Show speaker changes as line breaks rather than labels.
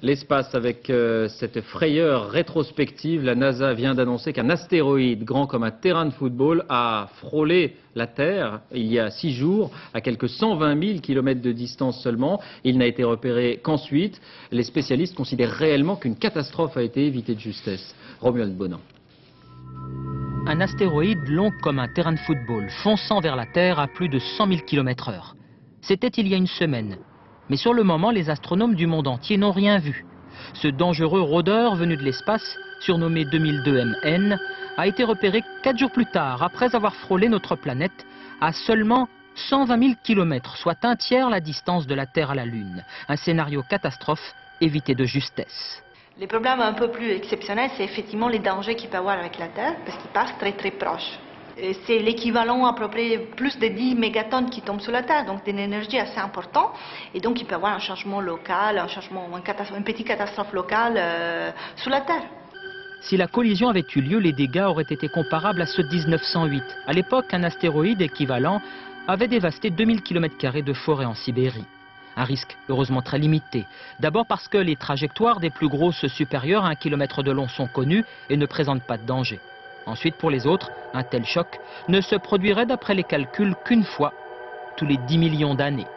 L'espace avec cette frayeur rétrospective, la NASA vient d'annoncer qu'un astéroïde grand comme un terrain de football a frôlé la Terre il y a 6 jours, à quelques 120 000 km de distance seulement. Il n'a été repéré qu'ensuite. Les spécialistes considèrent réellement qu'une catastrophe a été évitée de justesse. Romuald Bonan.
Un astéroïde long comme un terrain de football, fonçant vers la Terre à plus de 100 000 km/h. C'était il y a une semaine. Mais sur le moment, les astronomes du monde entier n'ont rien vu. Ce dangereux rôdeur venu de l'espace, surnommé 2002 MN, a été repéré 4 jours plus tard, après avoir frôlé notre planète, à seulement 120 000 km, soit un tiers la distance de la Terre à la Lune. Un scénario catastrophe évité de justesse.
Les problèmes un peu plus exceptionnels, c'est effectivement les dangers qu'il peut y avoir avec la Terre, parce qu'il passe très très proche. C'est l'équivalent à peu près plus de 10 mégatonnes qui tombent sur la Terre, donc d'une énergie assez importante. Et donc il peut y avoir un changement local, une petite catastrophe locale sur la Terre.
Si la collision avait eu lieu, les dégâts auraient été comparables à ceux de 1908. À l'époque, un astéroïde équivalent avait dévasté 2000 km² de forêt en Sibérie. Un risque heureusement très limité. D'abord parce que les trajectoires des plus grosses supérieures à 1 km de long sont connues et ne présentent pas de danger. Ensuite, pour les autres, un tel choc ne se produirait d'après les calculs qu'une fois tous les 10 millions d'années.